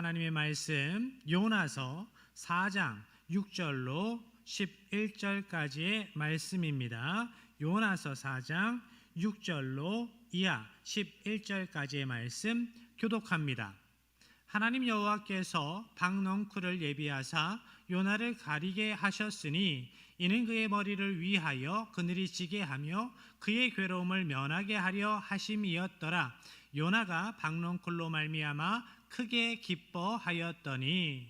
하나님의 말씀 요나서 4장 6절로 11절까지의 말씀입니다. 요나서 4장 6절로 이하 11절까지의 말씀 교독합니다. 하나님 여호와께서 박넝쿨을 예비하사 요나를 가리게 하셨으니 이는 그의 머리를 위하여 그늘이 지게 하며 그의 괴로움을 면하게 하려 하심이었더라. 요나가 박넝쿨로 말미암아 크게 기뻐하였더니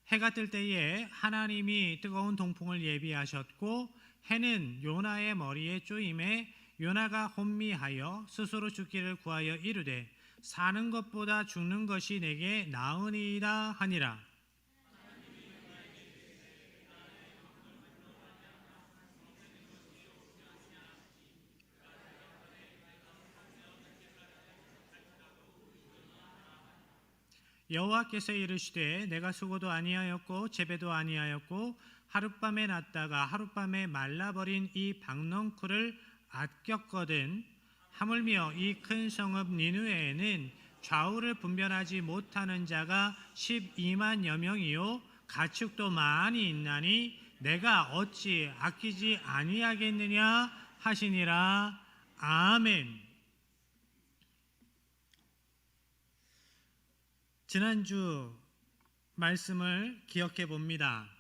해가 뜰 때에 하나님이 뜨거운 동풍을 예비하셨고 해는 요나의 머리에 쪼임에 요나가 혼미하여 스스로 죽기를 구하여 이르되 사는 것보다 죽는 것이 내게 나으니이다 하니라. 여호와께서 이르시되 내가 수고도 아니하였고 재배도 아니하였고 하룻밤에 났다가 하룻밤에 말라버린 이 박넝쿨을 아꼈거든. 하물며 이 큰 성읍 니느웨에는 좌우를 분별하지 못하는 자가 12만여 명이요 가축도 많이 있나니 내가 어찌 아끼지 아니하겠느냐 하시니라. 아멘. 지난주 말씀을 기억해 봅니다.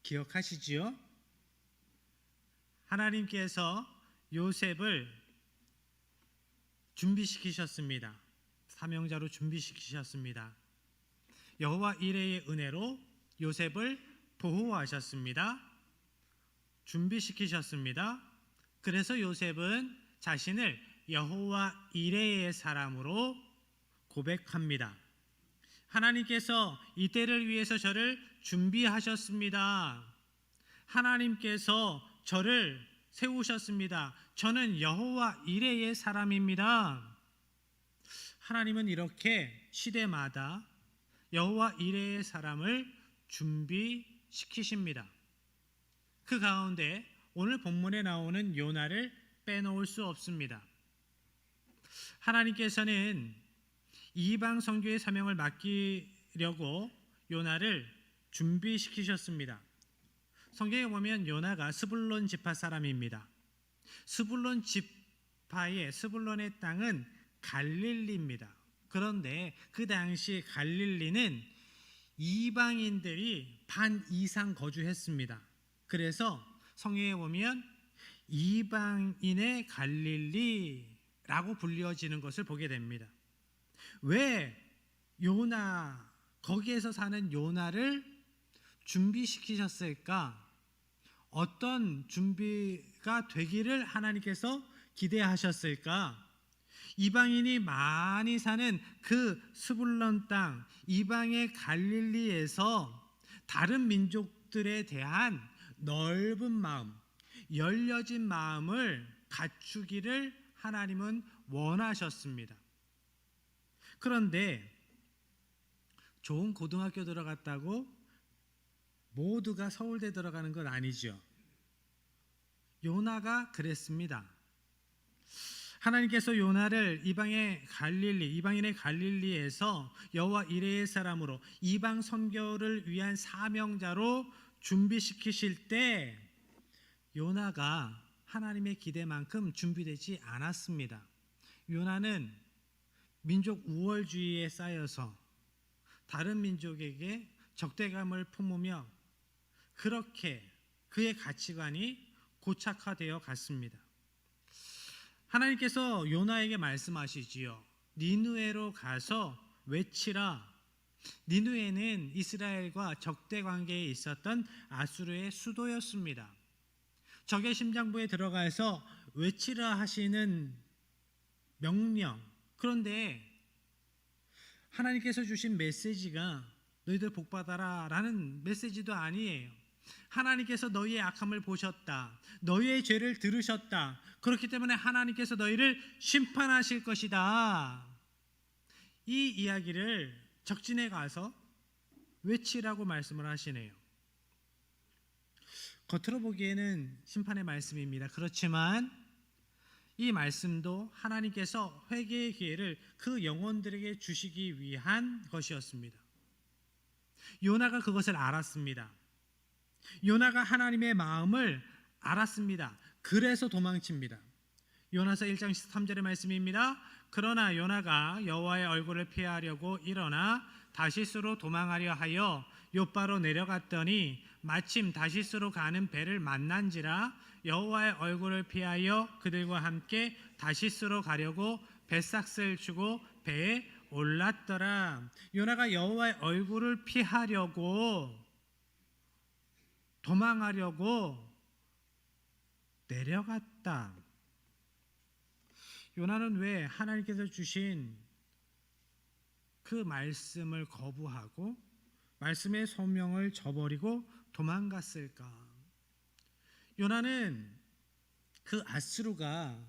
기억하시지요? 하나님께서 요셉을 준비시키셨습니다. 사명자로 준비시키셨습니다. 여호와 이레의 은혜로 요셉을 보호하셨습니다. 준비시키셨습니다. 그래서 요셉은 자신을 여호와 이레의 사람으로 고백합니다. 하나님께서 이때를 위해서 저를 준비하셨습니다. 하나님께서 저를 세우셨습니다. 저는 여호와 이레의 사람입니다. 하나님은 이렇게 시대마다 여호와 이레의 사람을 준비시키십니다. 그 가운데 오늘 본문에 나오는 요나를 빼놓을 수 없습니다. 하나님께서는 이방 선교의 사명을 맡기려고 요나를 준비시키셨습니다. 성경에 보면 요나가 스불론 지파 사람입니다. 스불론 지파의 스불론의 땅은 갈릴리입니다. 그런데 그 당시 갈릴리는 이방인들이 반 이상 거주했습니다. 그래서 성경에 보면 이방인의 갈릴리라고 불려지는 것을 보게 됩니다. 왜 요나, 거기에서 사는 요나를 준비시키셨을까? 어떤 준비가 되기를 하나님께서 기대하셨을까? 이방인이 많이 사는 그 스불론 땅, 이방의 갈릴리에서 다른 민족들에 대한 넓은 마음, 열려진 마음을 갖추기를 하나님은 원하셨습니다. 그런데 좋은 고등학교 들어갔다고 모두가 서울대 들어가는 건 아니죠. 요나가 그랬습니다. 하나님께서 요나를 이방의 갈릴리, 이방인의 갈릴리에서 여호와 이레의 사람으로 이방 선교를 위한 사명자로 준비시키실 때 요나가 하나님의 기대만큼 준비되지 않았습니다. 요나는 민족 우월주의에 쌓여서 다른 민족에게 적대감을 품으며 그렇게 그의 가치관이 고착화되어 갔습니다. 하나님께서 요나에게 말씀하시지요. 니느웨로 가서 외치라. 니느웨는 이스라엘과 적대 관계에 있었던 아수르의 수도였습니다. 적의 심장부에 들어가서 외치라 하시는 명령. 그런데 하나님께서 주신 메시지가 너희들 복받아라 라는 메시지도 아니에요. 하나님께서 너희의 악함을 보셨다. 너희의 죄를 들으셨다. 그렇기 때문에 하나님께서 너희를 심판하실 것이다. 이 이야기를 적진에 가서 외치라고 말씀을 하시네요. 겉으로 보기에는 심판의 말씀입니다. 그렇지만 이 말씀도 하나님께서 회개의 기회를 그 영혼들에게 주시기 위한 것이었습니다. 요나가 그것을 알았습니다. 요나가 하나님의 마음을 알았습니다. 그래서 도망칩니다. 요나서 1장 13절의 말씀입니다. 그러나 요나가 여호와의 얼굴을 피하려고 일어나 다시스로 도망하려 하여 욥바로 내려갔더니 마침 다시스로 가는 배를 만난지라 여호와의 얼굴을 피하여 그들과 함께 다시스로 가려고 뱃삭을 주고 배에 올랐더라. 요나가 여호와의 얼굴을 피하려고 도망하려고 내려갔다. 요나는 왜 하나님께서 주신 그 말씀을 거부하고 말씀의 소명을 저버리고 도망갔을까? 요나는 그 아수르가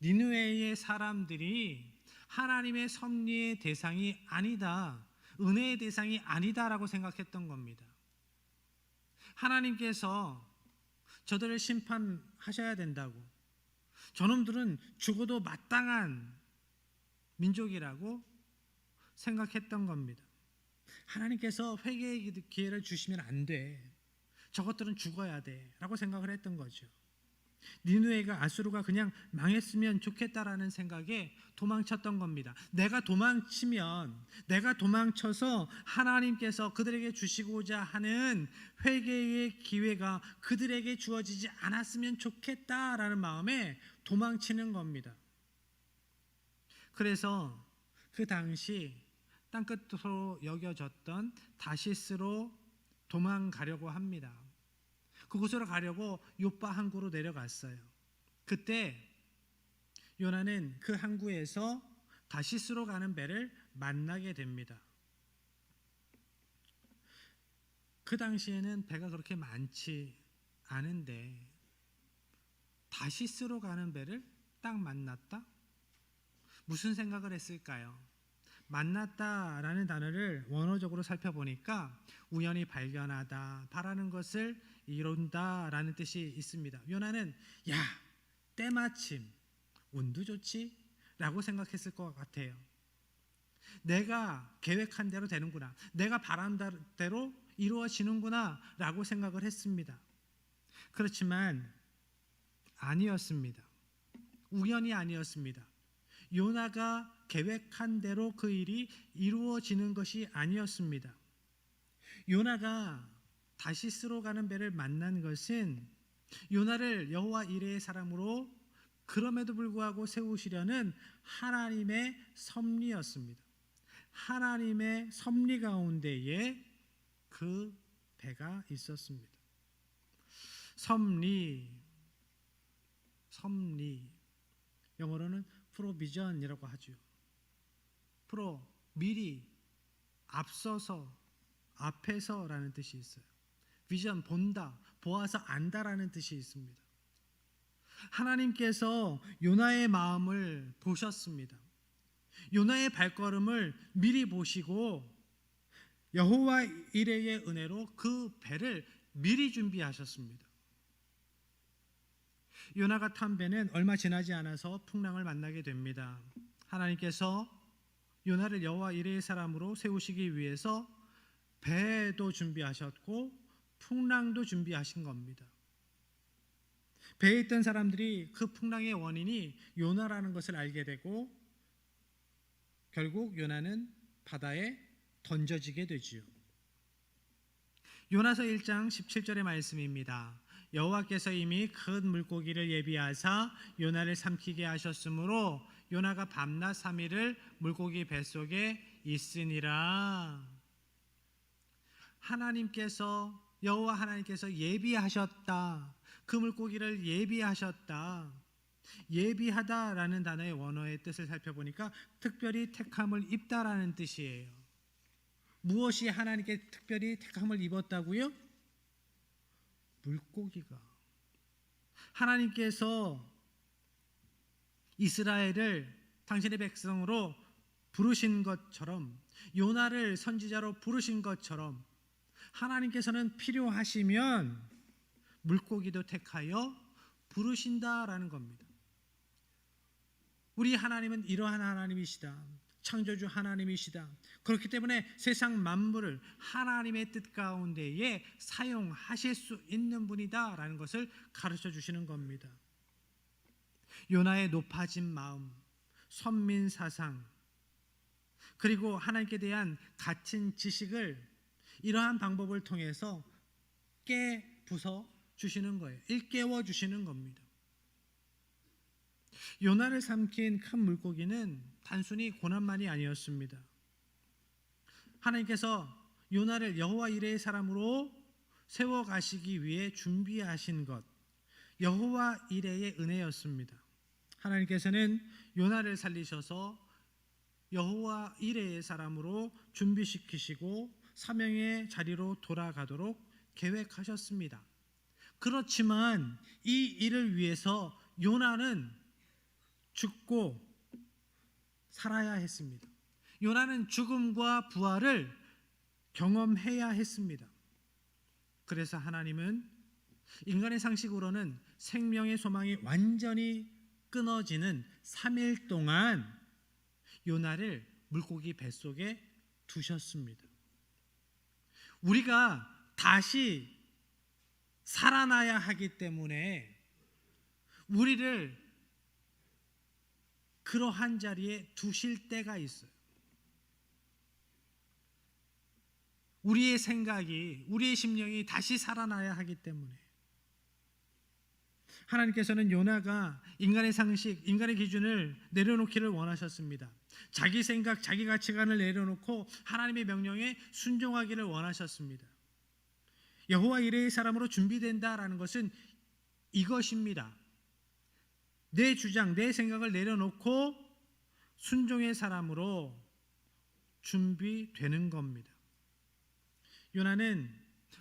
니느웨의 사람들이 하나님의 섭리의 대상이 아니다, 은혜의 대상이 아니다라고 생각했던 겁니다. 하나님께서 저들을 심판하셔야 된다고, 저놈들은 죽어도 마땅한 민족이라고 생각했던 겁니다. 하나님께서 회개의 기회를 주시면 안 돼, 저것들은 죽어야 돼 라고 생각을 했던 거죠. 니느웨가 아수르가 그냥 망했으면 좋겠다라는 생각에 도망쳤던 겁니다. 내가 도망쳐서 하나님께서 그들에게 주시고자 하는 회개의 기회가 그들에게 주어지지 않았으면 좋겠다라는 마음에 도망치는 겁니다. 그래서 그 당시 땅끝으로 여겨졌던 다시스로 도망가려고 합니다. 그곳으로 가려고 욥바 항구로 내려갔어요. 그때 요나는 그 항구에서 다시스로 가는 배를 만나게 됩니다. 그 당시에는 배가 그렇게 많지 않은데 다시스로 가는 배를 딱 만났다? 무슨 생각을 했을까요? 만났다라는 단어를 원어적으로 살펴보니까 우연히 발견하다, 바라는 것을 이룬다라는 뜻이 있습니다. 요나는 야, 때마침 운도 좋지? 라고 생각했을 것 같아요. 내가 계획한 대로 되는구나, 내가 바란 대로 이루어지는구나 라고 생각을 했습니다. 그렇지만 아니었습니다. 우연이 아니었습니다. 요나가 계획한 대로 그 일이 이루어지는 것이 아니었습니다. 요나가 다시스로 가는 배를 만난 것은 요나를 여호와 이레의 사람으로 그럼에도 불구하고 세우시려는 하나님의 섭리였습니다. 하나님의 섭리 가운데에 그 배가 있었습니다. 섭리, 영어로는 프로비전이라고 하죠. 미리, 앞서서, 앞에서라는 뜻이 있어요. 비전, 본다, 보아서 안다라는 뜻이 있습니다. 하나님께서 요나의 마음을 보셨습니다. 요나의 발걸음을 미리 보시고 여호와 이레의 은혜로 그 배를 미리 준비하셨습니다. 요나가 탄 배는 얼마 지나지 않아서 풍랑을 만나게 됩니다. 하나님께서 요나를 여호와 이레의 사람으로 세우시기 위해서 배도 준비하셨고 풍랑도 준비하신 겁니다. 배에 있던 사람들이 그 풍랑의 원인이 요나라는 것을 알게 되고 결국 요나는 바다에 던져지게 되지요. 요나서 1장 17절의 말씀입니다. 여호와께서 이미 큰 물고기를 예비하사 요나를 삼키게 하셨으므로 요나가 밤낮 3일을 물고기 뱃속에 있으니라. 여호와 하나님께서 예비하셨다. 그 물고기를 예비하셨다. 예비하다라는 단어의 원어의 뜻을 살펴보니까 특별히 택함을 입다라는 뜻이에요. 무엇이 하나님께 특별히 택함을 입었다고요? 물고기가. 하나님께서 이스라엘을 당신의 백성으로 부르신 것처럼, 요나를 선지자로 부르신 것처럼 하나님께서는 필요하시면 물고기도 택하여 부르신다라는 겁니다. 우리 하나님은 이러한 하나님이시다. 창조주 하나님이시다. 그렇기 때문에 세상 만물을 하나님의 뜻 가운데에 사용하실 수 있는 분이다라는 것을 가르쳐 주시는 겁니다. 요나의 높아진 마음, 선민 사상, 그리고 하나님께 대한 갇힌 지식을 이러한 방법을 통해서 깨부숴 주시는 거예요. 일깨워 주시는 겁니다. 요나를 삼킨 큰 물고기는 단순히 고난만이 아니었습니다. 하나님께서 요나를 여호와 이레의 사람으로 세워 가시기 위해 준비하신 것, 여호와 이레의 은혜였습니다. 하나님께서는 요나를 살리셔서 여호와 이레의 사람으로 준비시키시고 사명의 자리로 돌아가도록 계획하셨습니다. 그렇지만 이 일을 위해서 요나는 죽고 살아야 했습니다. 요나는 죽음과 부활을 경험해야 했습니다. 그래서 하나님은 인간의 상식으로는 생명의 소망이 완전히 끊어지는 3일 동안 요나를 물고기 뱃속에 두셨습니다. 우리가 다시 살아나야 하기 때문에 우리를 그러한 자리에 두실 때가 있어요. 우리의 생각이, 우리의 심령이 다시 살아나야 하기 때문에 하나님께서는 요나가 인간의 상식, 인간의 기준을 내려놓기를 원하셨습니다. 자기 생각, 자기 가치관을 내려놓고 하나님의 명령에 순종하기를 원하셨습니다. 여호와 이레의 사람으로 준비된다라는 것은 이것입니다. 내 주장, 내 생각을 내려놓고 순종의 사람으로 준비되는 겁니다. 요나는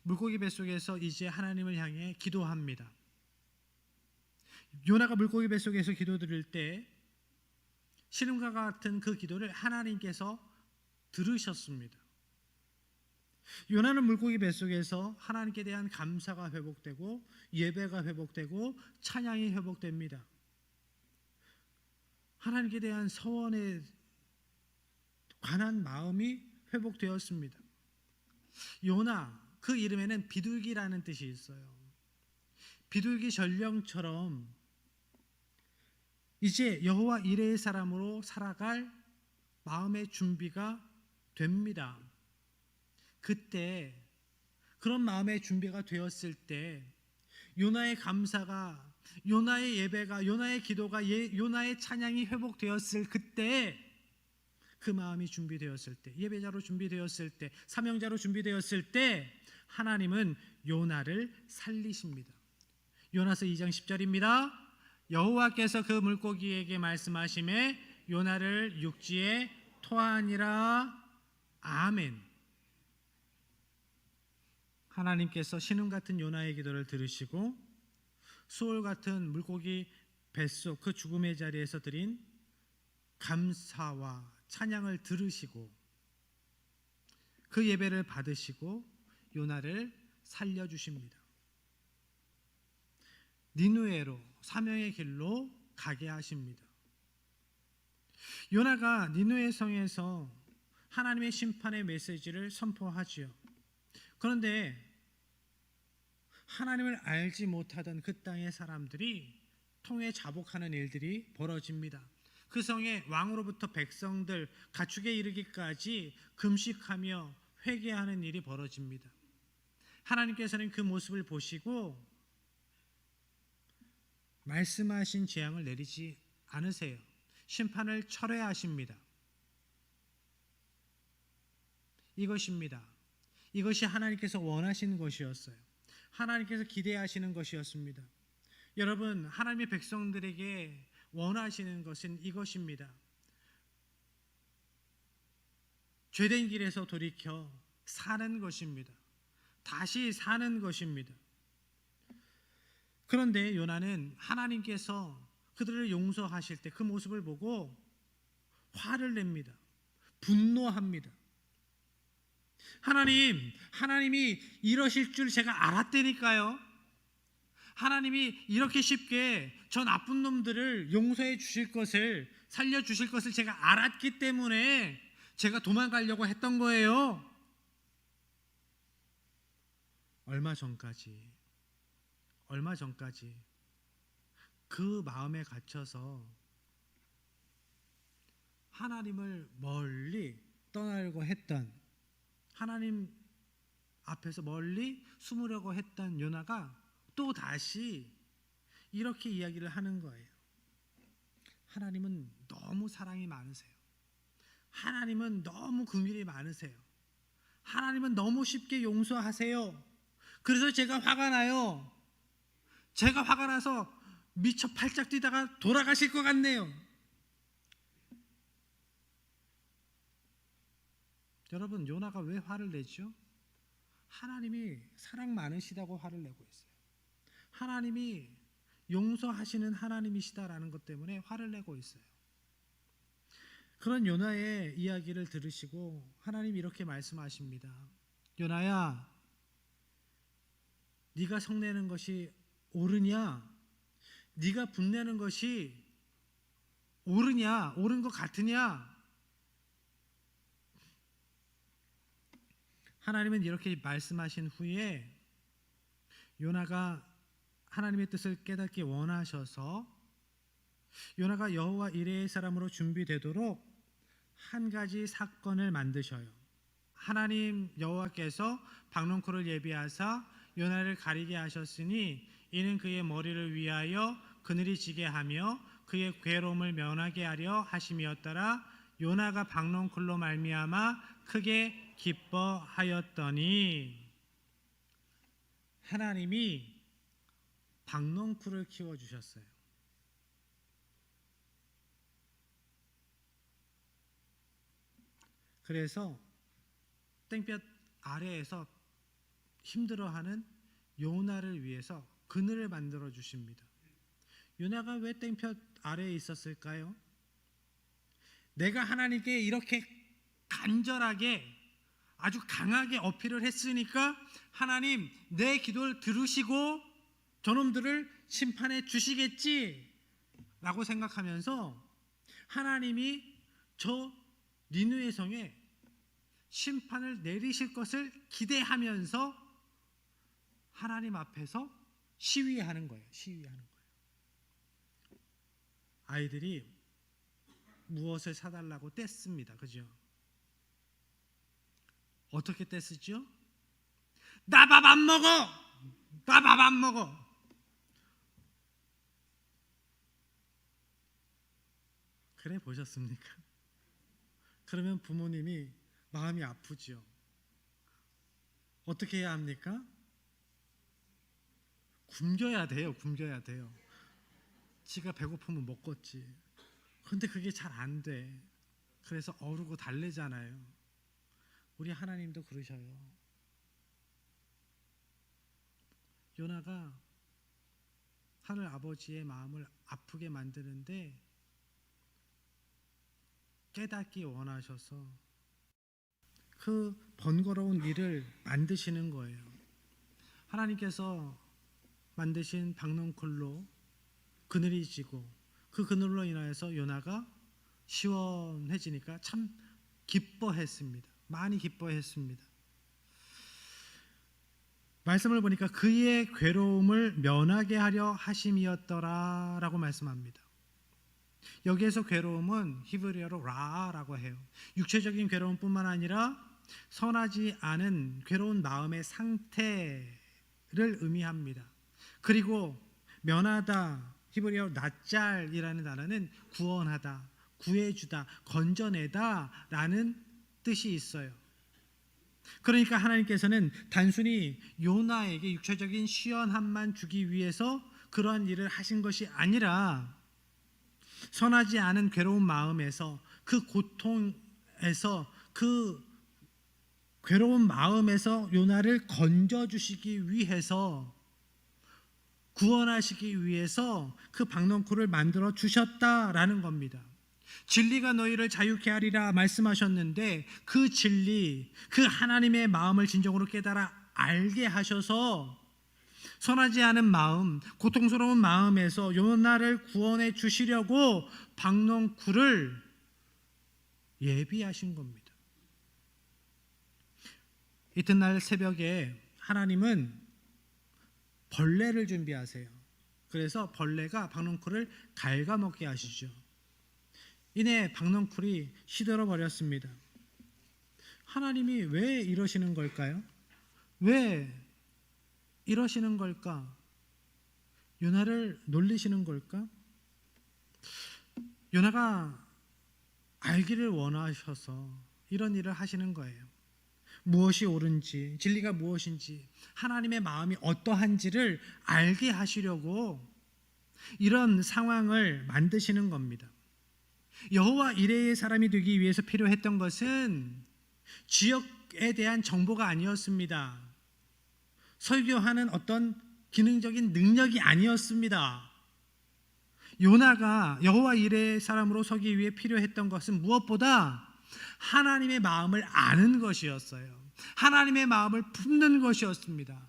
물고기 뱃속에서 이제 하나님을 향해 기도합니다. 요나가 물고기 뱃속에서 기도드릴 때 신음과 같은 그 기도를 하나님께서 들으셨습니다. 요나는 물고기 뱃속에서 하나님께 대한 감사가 회복되고 예배가 회복되고 찬양이 회복됩니다. 하나님께 대한 서원에 관한 마음이 회복되었습니다. 요나, 그 이름에는 비둘기라는 뜻이 있어요. 비둘기 전령처럼 이제 여호와 이레의 사람으로 살아갈 마음의 준비가 됩니다. 그때 그런 마음의 준비가 되었을 때 요나의 감사가, 요나의 예배가, 요나의 기도가, 요나의 찬양이 회복되었을 그때, 그 마음이 준비되었을 때, 예배자로 준비되었을 때, 사명자로 준비되었을 때 하나님은 요나를 살리십니다. 요나서 2장 10절입니다. 여호와께서 그 물고기에게 말씀하시매 요나를 육지에 토하니라. 아멘. 하나님께서 신음 같은 요나의 기도를 들으시고 수월 같은 물고기 뱃속 그 죽음의 자리에서 드린 감사와 찬양을 들으시고 그 예배를 받으시고 요나를 살려주십니다. 니느웨로, 사명의 길로 가게 하십니다. 요나가 니느웨 성에서 하나님의 심판의 메시지를 선포하지요. 그런데 하나님을 알지 못하던 그 땅의 사람들이 통해 자복하는 일들이 벌어집니다. 그 성에 왕으로부터 백성들 가축에 이르기까지 금식하며 회개하는 일이 벌어집니다. 하나님께서는 그 모습을 보시고 말씀하신 재앙을 내리지 않으세요. 심판을 철회하십니다. 이것입니다. 이것이 하나님께서 원하시는 것이었어요. 하나님께서 기대하시는 것이었습니다. 여러분, 하나님의 백성들에게 원하시는 것은 이것입니다. 죄된 길에서 돌이켜 사는 것입니다. 다시 사는 것입니다. 그런데 요나는 하나님께서 그들을 용서하실 때 그 모습을 보고 화를 냅니다. 분노합니다. 하나님이 이러실 줄 제가 알았다니까요. 하나님이 이렇게 쉽게 저 나쁜 놈들을 용서해 주실 것을, 살려 주실 것을 제가 알았기 때문에 제가 도망가려고 했던 거예요. 얼마 전까지 그 마음에 갇혀서 하나님을 멀리 떠나려고 했던, 하나님 앞에서 멀리 숨으려고 했던 요나가 또 다시 이렇게 이야기를 하는 거예요. 하나님은 너무 사랑이 많으세요. 하나님은 너무 긍휼이 많으세요. 하나님은 너무 쉽게 용서하세요. 그래서 제가 화가 나요. 제가 화가 나서 미쳐 팔짝 뛰다가 돌아가실 것 같네요. 여러분, 요나가 왜 화를 내죠? 하나님이 사랑 많으시다고 화를 내고 있어요. 하나님이 용서하시는 하나님이시다라는 것 때문에 화를 내고 있어요. 그런 요나의 이야기를 들으시고 하나님이 이렇게 말씀하십니다. 요나야, 네가 성내는 것이 옳으냐? 네가 분내는 것이 옳으냐? 옳은 것 같으냐? 하나님은 이렇게 말씀하신 후에 요나가 하나님의 뜻을 깨닫기 원하셔서 요나가 여호와 이레의 사람으로 준비되도록 한 가지 사건을 만드셔요. 하나님 여호와께서 박농쿨을 예비하사 요나를 가리게 하셨으니 이는 그의 머리를 위하여 그늘이 지게 하며 그의 괴로움을 면하게 하려 하심이었더라. 요나가 박농쿨로 말미암아 크게 기뻐하였더니, 하나님이 박농쿨을 키워주셨어요. 그래서 땡볕 아래에서 힘들어하는 요나를 위해서 그늘을 만들어 주십니다. 요나가 왜 땡볕 아래에 있었을까요? 내가 하나님께 이렇게 간절하게 아주 강하게 어필을 했으니까 하나님 내 기도를 들으시고 저놈들을 심판해 주시겠지 라고 생각하면서 하나님이 저 니느웨 성에 심판을 내리실 것을 기대하면서 하나님 앞에서 시위하는 거예요. 아이들이 무엇을 사달라고 떼씁니다. 그죠? 어떻게 떼쓰죠? 나 밥 안 먹어! 나 밥 안 먹어! 그래 보셨습니까? 그러면 부모님이 마음이 아프죠. 어떻게 해야 합니까? 굶겨야 돼요. 지가 배고프면 먹겠지. 근데 그게 잘 안 돼. 그래서 어르고 달래잖아요. 우리 하나님도 그러셔요. 요나가 하늘 아버지의 마음을 아프게 만드는데 깨닫기 원하셔서 그 번거로운 일을 만드시는 거예요. 하나님께서 만드신 박농쿨로 그늘이 지고 그 그늘로 인하여서 요나가 시원해지니까 참 기뻐했습니다. 많이 기뻐했습니다. 말씀을 보니까 그의 괴로움을 면하게 하려 하심이었더라라고 말씀합니다. 여기에서 괴로움은 히브리어로 라라고 해요. 육체적인 괴로움뿐만 아니라 선하지 않은 괴로운 마음의 상태를 의미합니다. 그리고 면하다, 히브리어 낫잘이라는 단어는 구원하다, 구해주다, 건져내다 라는 뜻이 있어요. 그러니까 하나님께서는 단순히 요나에게 육체적인 시원함만 주기 위해서 그러한 일을 하신 것이 아니라 선하지 않은 괴로운 마음에서, 그 고통에서, 그 괴로운 마음에서 요나를 건져주시기 위해서, 구원하시기 위해서 그 박농쿨을 만들어 주셨다라는 겁니다. 진리가 너희를 자유케 하리라 말씀하셨는데 그 진리, 그 하나님의 마음을 진정으로 깨달아 알게 하셔서 선하지 않은 마음, 고통스러운 마음에서 요나를 구원해 주시려고 박넝쿨을 예비하신 겁니다. 이튿날 새벽에 하나님은 벌레를 준비하세요. 그래서 벌레가 박넝쿨을 갉아먹게 하시죠. 이내 박넝쿨이 시들어 버렸습니다. 하나님이 왜 이러시는 걸까요? 왜 이러시는 걸까? 요나를 놀리시는 걸까? 요나가 알기를 원하셔서 이런 일을 하시는 거예요. 무엇이 옳은지, 진리가 무엇인지, 하나님의 마음이 어떠한지를 알게 하시려고 이런 상황을 만드시는 겁니다. 여호와 이레의 사람이 되기 위해서 필요했던 것은 지역에 대한 정보가 아니었습니다. 설교하는 어떤 기능적인 능력이 아니었습니다. 요나가 여호와 이레의 사람으로 서기 위해 필요했던 것은 무엇보다 하나님의 마음을 아는 것이었어요. 하나님의 마음을 품는 것이었습니다.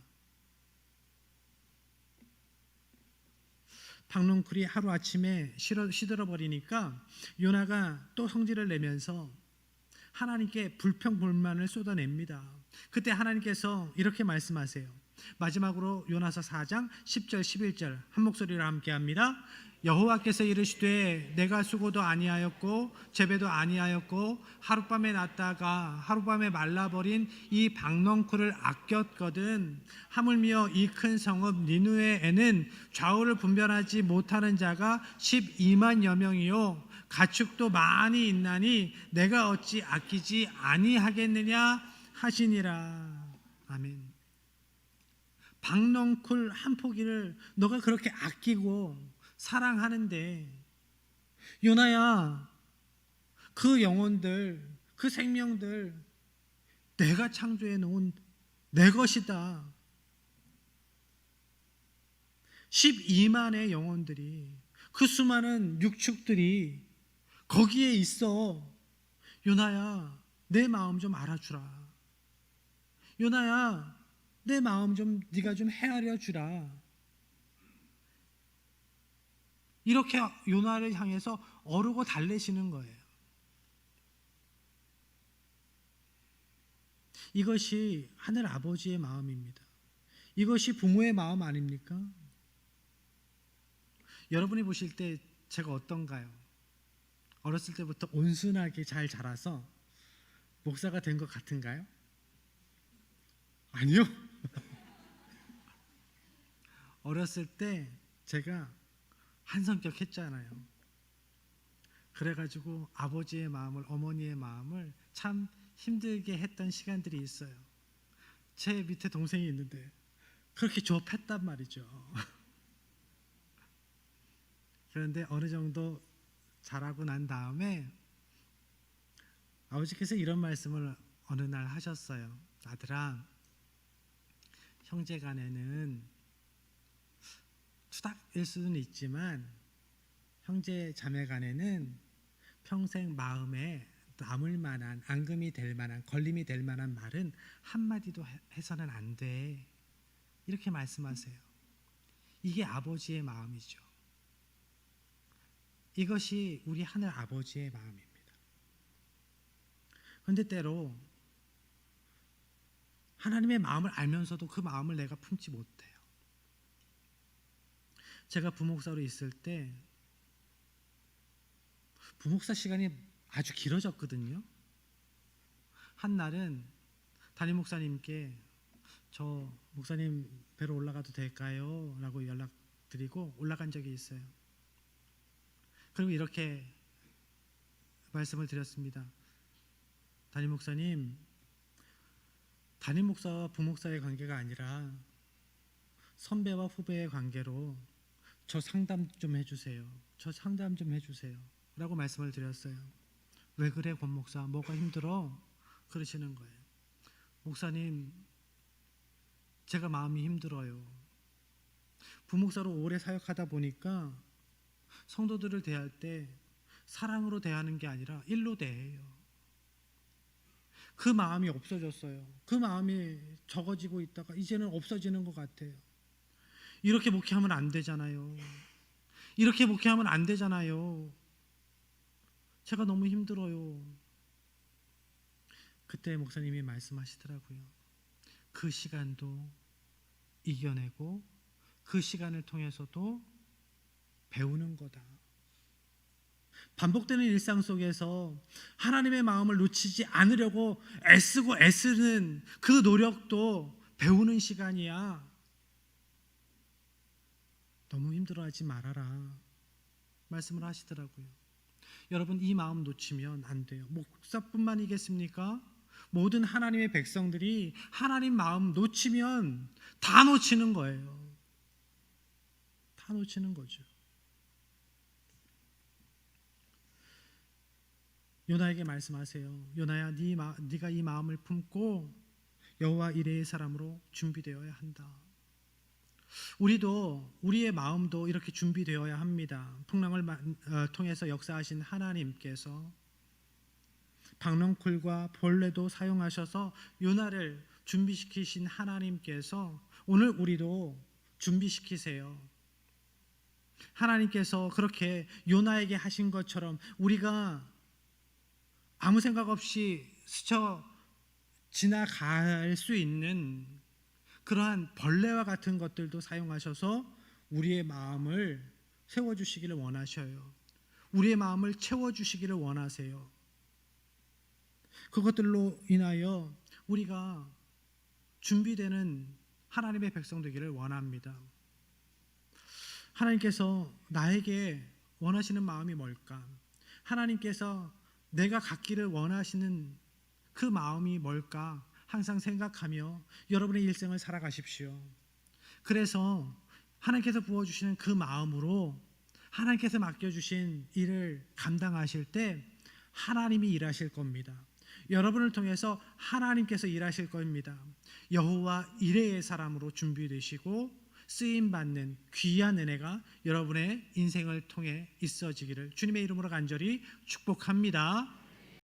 박넝쿨이 하루아침에 시들어 버리니까 요나가 또 성질을 내면서 하나님께 불평불만을 쏟아냅니다. 그때 하나님께서 이렇게 말씀하세요. 마지막으로 요나서 4장 10절 11절 한 목소리로 함께 합니다. 여호와께서 이르시되 내가 수고도 아니하였고 재배도 아니하였고 하룻밤에 났다가 하룻밤에 말라버린 이 박넝쿨을 아꼈거든. 하물며 이 큰 성읍 니느웨에는 좌우를 분별하지 못하는 자가 12만여 명이요 가축도 많이 있나니 내가 어찌 아끼지 아니하겠느냐 하시니라. 아멘. 박넝쿨 한 포기를 너가 그렇게 아끼고 사랑하는데 요나야, 그 영혼들, 그 생명들 내가 창조해 놓은 내 것이다. 12만의 영혼들이, 그 수많은 육축들이 거기에 있어. 요나야, 내 마음 좀 알아주라. 요나야, 내 마음 좀 네가 좀 헤아려 주라. 이렇게 요나를 향해서 어르고 달래시는 거예요. 이것이 하늘 아버지의 마음입니다. 이것이 부모의 마음 아닙니까? 여러분이 보실 때 제가 어떤가요? 어렸을 때부터 온순하게 잘 자라서 목사가 된 것 같은가요? 아니요. 어렸을 때 제가 한성격 했잖아요. 그래가지고 아버지의 마음을, 어머니의 마음을 참 힘들게 했던 시간들이 있어요. 제 밑에 동생이 있는데 그렇게 조업했단 말이죠. 그런데 어느 정도 자라고 난 다음에 아버지께서 이런 말씀을 어느 날 하셨어요. 아들아, 형제간에는 투닥일 수는 있지만 형제 자매간에는 평생 마음에 남을 만한, 앙금이 될 만한, 걸림이 될 만한 말은 한마디도 해서는 안 돼. 이렇게 말씀하세요. 이게 아버지의 마음이죠. 이것이 우리 하늘 아버지의 마음입니다. 그런데 때로 하나님의 마음을 알면서도 그 마음을 내가 품지 못해요. 제가 부목사로 있을 때 부목사 시간이 아주 길어졌거든요. 한 날은 담임 목사님께 저 목사님 뵈러 올라가도 될까요? 라고 연락드리고 올라간 적이 있어요. 그리고 이렇게 말씀을 드렸습니다. 담임 목사님, 담임 목사와 부목사의 관계가 아니라 선배와 후배의 관계로 저 상담 좀 해주세요. 저 상담 좀 해주세요. 라고 말씀을 드렸어요. 왜 그래 권 목사? 뭐가 힘들어? 그러시는 거예요. 목사님, 제가 마음이 힘들어요. 부목사로 오래 사역하다 보니까 성도들을 대할 때 사랑으로 대하는 게 아니라 일로 대해요. 그 마음이 없어졌어요. 그 마음이 적어지고 있다가 이제는 없어지는 것 같아요. 이렇게 목회하면 안 되잖아요. 이렇게 목회하면 안 되잖아요. 제가 너무 힘들어요. 그때 목사님이 말씀하시더라고요. 그 시간도 이겨내고 그 시간을 통해서도 배우는 거다. 반복되는 일상 속에서 하나님의 마음을 놓치지 않으려고 애쓰고 애쓰는 그 노력도 배우는 시간이야. 너무 힘들어하지 말아라 말씀을 하시더라고요. 여러분, 이 마음 놓치면 안 돼요. 목사뿐만이겠습니까? 모든 하나님의 백성들이 하나님 마음 놓치면 다 놓치는 거예요. 다 놓치는 거죠. 요나에게 말씀하세요. 요나야, 네가 이 마음을 품고 여호와 이레의 사람으로 준비되어야 한다. 우리도 우리의 마음도 이렇게 준비되어야 합니다. 풍랑을 통해서 역사하신 하나님께서 박넝쿨과 벌레도 사용하셔서 요나를 준비시키신 하나님께서 오늘 우리도 준비시키세요. 하나님께서 그렇게 요나에게 하신 것처럼 우리가 아무 생각 없이 스쳐 지나갈 수 있는 그러한 벌레와 같은 것들도 사용하셔서 우리의 마음을 세워주시기를 원하셔요. 우리의 마음을 채워주시기를 원하세요. 그것들로 인하여 우리가 준비되는 하나님의 백성 되기를 원합니다. 하나님께서 나에게 원하시는 마음이 뭘까? 하나님께서 내가 갖기를 원하시는 그 마음이 뭘까? 항상 생각하며 여러분의 일생을 살아가십시오. 그래서 하나님께서 부어주시는 그 마음으로 하나님께서 맡겨주신 일을 감당하실 때 하나님이 일하실 겁니다. 여러분을 통해서 하나님께서 일하실 겁니다. 여호와 이레의 사람으로 준비되시고 쓰임받는 귀한 은혜가 여러분의 인생을 통해 있어지기를 주님의 이름으로 간절히 축복합니다.